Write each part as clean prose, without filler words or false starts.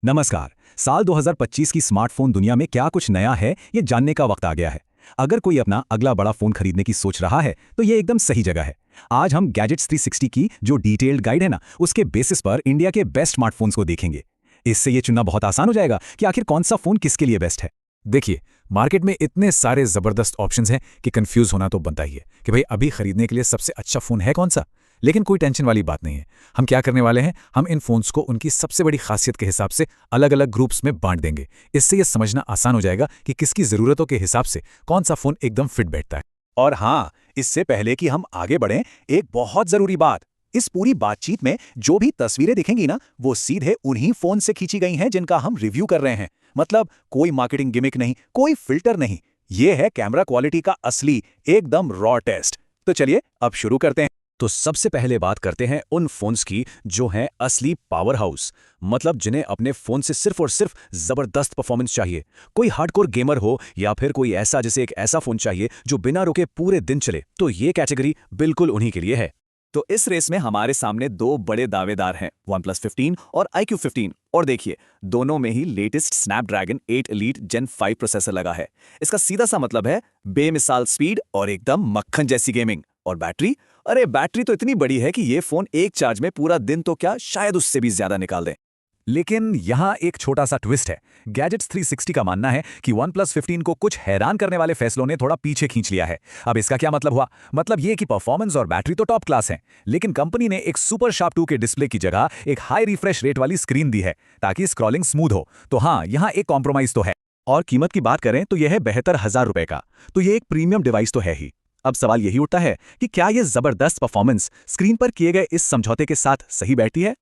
नमस्कार। साल 2025 की स्मार्टफोन दुनिया में क्या कुछ नया है, ये जानने का वक्त आ गया है। अगर कोई अपना अगला बड़ा फोन खरीदने की सोच रहा है तो ये एकदम सही जगह है। आज हम गैजेट्स 360 की जो डिटेल्ड गाइड है ना, उसके बेसिस पर इंडिया के बेस्ट स्मार्टफोन्स को देखेंगे। इससे ये चुनना बहुत आसान हो जाएगा कि आखिर कौन सा फोन किसके लिए बेस्ट है। देखिए, मार्केट में इतने सारे ज़बरदस्त ऑप्शंस हैं कि कंफ्यूज होना तो बनता ही है कि भाई अभी खरीदने के लिए सबसे अच्छा फ़ोन है कौन सा। लेकिन कोई टेंशन वाली बात नहीं है। हम क्या करने वाले हैं, हम इन फ़ोन्स को उनकी सबसे बड़ी खासियत के हिसाब से अलग अलग ग्रुप्स में बांट देंगे। इससे यह समझना आसान हो जाएगा कि किसकी ज़रूरतों के हिसाब से कौन सा फ़ोन एकदम फिट बैठता है। और हाँ, इससे पहले कि हम आगे बढ़ें, एक बहुत जरूरी बात। इस पूरी बातचीत में जो भी तस्वीरें दिखेंगी ना, वो सीधे उन्हीं फोन से खींची गई हैं जिनका हम रिव्यू कर रहे हैं। मतलब कोई मार्केटिंग गिमिक नहीं, कोई फिल्टर नहीं। ये है कैमरा क्वालिटी का असली एकदम रॉ टेस्ट। तो चलिए अब शुरू करते हैं। तो सबसे पहले बात करते हैं उन फोन्स की जो हैं असली पावर हाउस। मतलब जिन्हें अपने फोन से सिर्फ और सिर्फ जबरदस्त परफॉर्मेंस चाहिए। कोई हार्डकोर गेमर हो या फिर कोई ऐसा जिसे एक ऐसा फोन चाहिए जो बिना रुके पूरे दिन चले, तो ये कैटेगरी बिल्कुल उन्हीं के लिए है। तो इस रेस में हमारे सामने दो बड़े दावेदार हैं, OnePlus 15 और iQOO 15। और देखिए, दोनों में ही latest Snapdragon 8 Elite Gen 5 processor लगा है। इसका सीधा सा मतलब है बेमिसाल स्पीड और एकदम मक्खन जैसी गेमिंग। और बैटरी, अरे बैटरी तो इतनी बड़ी है कि ये फोन एक चार्ज में पूरा दिन तो क्या, शायद उससे भी ज्यादा निकाल दे। लेकिन यहाँ एक छोटा सा ट्विस्ट है। गैजेट्स 360 का मानना है कि OnePlus 15 को कुछ हैरान करने वाले फैसलों ने थोड़ा पीछे खींच लिया है। अब इसका क्या मतलब हुआ? मतलब ये कि परफॉर्मेंस और बैटरी तो टॉप क्लास हैं, लेकिन कंपनी ने एक सुपर शार्प 2 के डिस्प्ले की जगह एक हाई रिफ्रेश रेट वाली स्क्रीन दी है ताकि स्क्रॉलिंग स्मूथ हो। तो हाँ, यहाँ एक कॉम्प्रोमाइज तो है। और कीमत की बात करें तो यह है 72,000 रुपए का। तो ये एक प्रीमियम डिवाइस तो है ही। अब सवाल यही उठता है कि क्या यह जबरदस्त परफॉर्मेंस स्क्रीन पर किए गए इस समझौते के साथ सही बैठती है?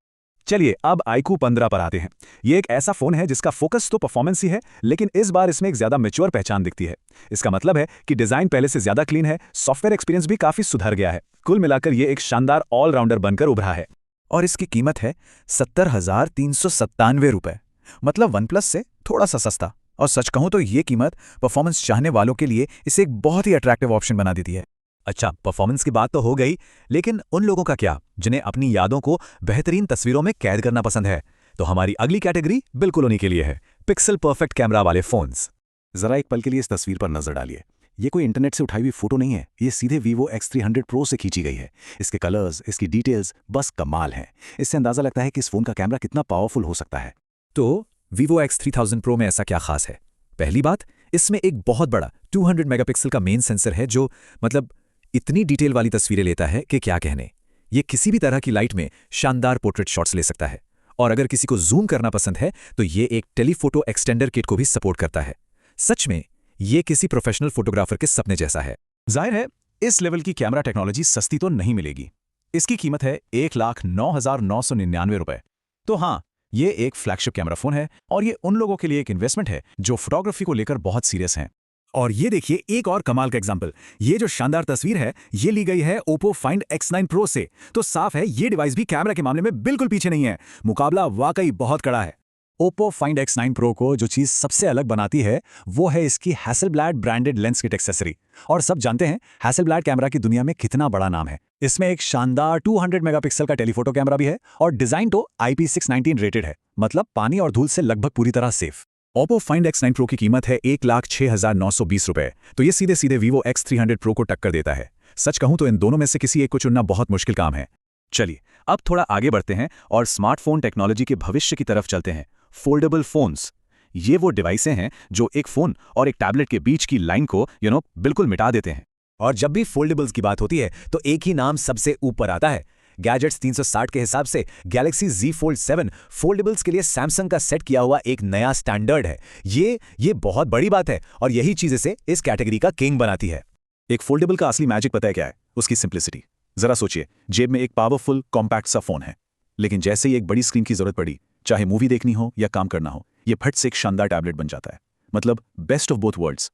चलिए अब iQOO 15 पर आते हैं। ये एक ऐसा फोन है जिसका फोकस तो परफॉर्मेंस ही है, लेकिन इस बार इसमें एक ज्यादा मैच्योर पहचान दिखती है। इसका मतलब है कि डिजाइन पहले से ज्यादा क्लीन है, सॉफ्टवेयर एक्सपीरियंस भी काफी सुधर गया है। कुल मिलाकर ये एक शानदार ऑलराउंडर बनकर उभरा है। और इसकी कीमत है 70,397 रुपए। मतलब OnePlus से थोड़ा सा सस्ता। और सच कहूं तो ये कीमत परफॉर्मेंस चाहने वालों के लिए इसे एक बहुत ही अट्रैक्टिव ऑप्शन बना देती है। अच्छा, परफॉर्मेंस की बात तो हो गई, लेकिन उन लोगों का क्या जिन्हें अपनी यादों को बेहतरीन तस्वीरों में कैद करना पसंद है? तो हमारी अगली कैटेगरी बिल्कुल उन्हीं के लिए है, पिक्सल परफेक्ट कैमरा वाले फोन्स। जरा एक पल के लिए इस तस्वीर पर नजर डालिए। ये कोई इंटरनेट से उठाई हुई फोटो नहीं है, ये सीधे Vivo X300 Pro से खींची गई है। इसके कलर्स, इसकी डिटेल्स बस कमाल हैं। इससे अंदाजा लगता है कि इस फोन का कैमरा कितना पावरफुल हो सकता है। तो Vivo X3000 Pro में ऐसा क्या खास है? पहली बात, इसमें एक बहुत बड़ा 200 मेगापिक्सल का मेन सेंसर है जो मतलब इतनी डिटेल वाली तस्वीरें लेता है कि क्या कहने। ये किसी भी तरह की लाइट में शानदार पोर्ट्रेट शॉट्स ले सकता है। और अगर किसी को जूम करना पसंद है तो ये एक टेलीफोटो एक्सटेंडर किट को भी सपोर्ट करता है। सच में ये किसी प्रोफेशनल फोटोग्राफर के सपने जैसा है। जाहिर है, इस लेवल की कैमरा टेक्नोलॉजी सस्ती तो नहीं मिलेगी। इसकी कीमत है 1,09,999 रुपए। तो हाँ, ये एक फ्लैगशिप कैमरा फोन है और ये उन लोगों के लिए एक इन्वेस्टमेंट है जो फोटोग्राफी को लेकर बहुत सीरियस हैं। और ये देखिए एक और कमाल का एग्जाम्पल। ये जो शानदार तस्वीर है, ये ली गई है Oppo Find X9 Pro से। तो साफ है ये डिवाइस भी कैमरा के मामले में बिल्कुल पीछे नहीं है। मुकाबला वाकई बहुत कड़ा है। Oppo Find X9 Pro को जो चीज सबसे अलग बनाती है वो है इसकी Hasselblad branded lens kit accessory. और सब जानते हैं Hasselblad कैमरा की दुनिया में कितना बड़ा नाम है। इसमें एक शानदार 200 मेगापिक्सल का टेलीफोटो कैमरा भी है और डिजाइन तो IP619 रेटेड है, मतलब पानी और धूल से लगभग पूरी तरह safe. Oppo Find X9 Pro की कीमत है 1,06,920 रुपए। तो ये सीधे सीधे Vivo X300 Pro को टक्कर देता है। सच कहूं तो इन दोनों में से किसी एक को चुनना बहुत मुश्किल काम है। चलिए अब थोड़ा आगे बढ़ते हैं और स्मार्टफोन टेक्नोलॉजी के भविष्य की तरफ चलते हैं। Foldable phones. ये वो डिवाइसें हैं जो एक फोन और एक टैबलेट के बीच की लाइन को बिल्कुल मिटा देते हैं। और जब भी फोल्डेबल्स की बात होती है तो एक ही नाम सबसे ऊपर आता है। गैजेट्स 360 के हिसाब से Galaxy Z Fold 7 फोल्डेबल्स के लिए सैमसंग का सेट किया हुआ एक नया स्टैंडर्ड है। ये बहुत बड़ी बात है और यही चीज इसे इस कैटेगरी का किंग बनाती है। एक फोल्डेबल का असली मैजिक पता है क्या है? उसकी सिंप्लिसिटी। जरा सोचिए, जेब में एक पावरफुल कॉम्पैक्ट सा फोन है, लेकिन जैसे ही एक बड़ी स्क्रीन की जरूरत पड़ी, चाहे मूवी देखनी हो या काम करना हो, ये फट से एक शानदार टैबलेट बन जाता है। मतलब बेस्ट ऑफ बोथ वर्ल्ड्स।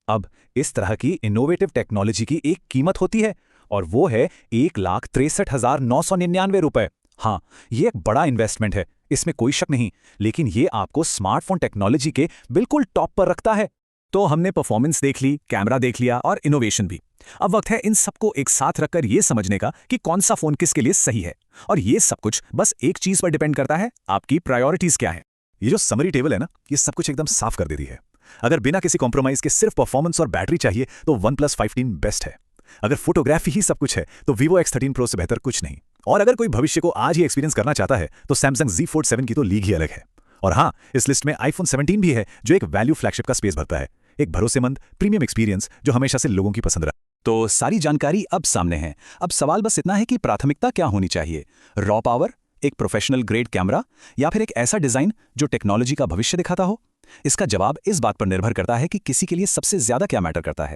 अब इस तरह की इनोवेटिव टेक्नोलॉजी की एक कीमत होती है और वो है 1,63,999 रुपए। हाँ, ये एक बड़ा इन्वेस्टमेंट है, इसमें कोई शक नहीं, लेकिन ये आपको स्मार्टफोन टेक्नोलॉजी के बिल्कुल टॉप पर रखता है। तो हमने परफॉर्मेंस देख ली, कैमरा देख लिया और इनोवेशन भी। अब वक्त है इन सबको एक साथ रखकर यह समझने का कि कौन सा फोन किसके लिए सही है। और ये सब कुछ बस एक चीज पर डिपेंड करता है, आपकी प्रायोरिटीज क्या है। ये जो समरी टेबल है ना, ये सब कुछ एकदम साफ कर देती है। अगर बिना किसी कॉम्प्रोमाइज के सिर्फ परफॉर्मेंस और बैटरी चाहिए तो OnePlus 15 बेस्ट है। अगर फोटोग्राफी ही सब कुछ है तो Vivo X13 Pro से बेहतर कुछ नहीं। और अगर कोई भविष्य को आज ही एक्सपीरियंस करना चाहता है तो Samsung Z Fold 7 की तो लीग ही अलग है। और हाँ, इस लिस्ट में iPhone 17 भी है जो एक वैल्यू फ्लैगशिप का स्पेस भरता है, एक भरोसेमंद प्रीमियम एक्सपीरियंस जो हमेशा से लोगों की पसंद रहा। तो सारी जानकारी अब सामने है। अब सवाल बस इतना है कि प्राथमिकता क्या होनी चाहिए, रॉ पावर, एक प्रोफेशनल ग्रेड कैमरा, या फिर एक ऐसा डिजाइन जो टेक्नोलॉजी का भविष्य दिखाता हो। इसका जवाब इस बात पर निर्भर करता है कि किसी के लिए सबसे ज्यादा क्या मैटर करता है।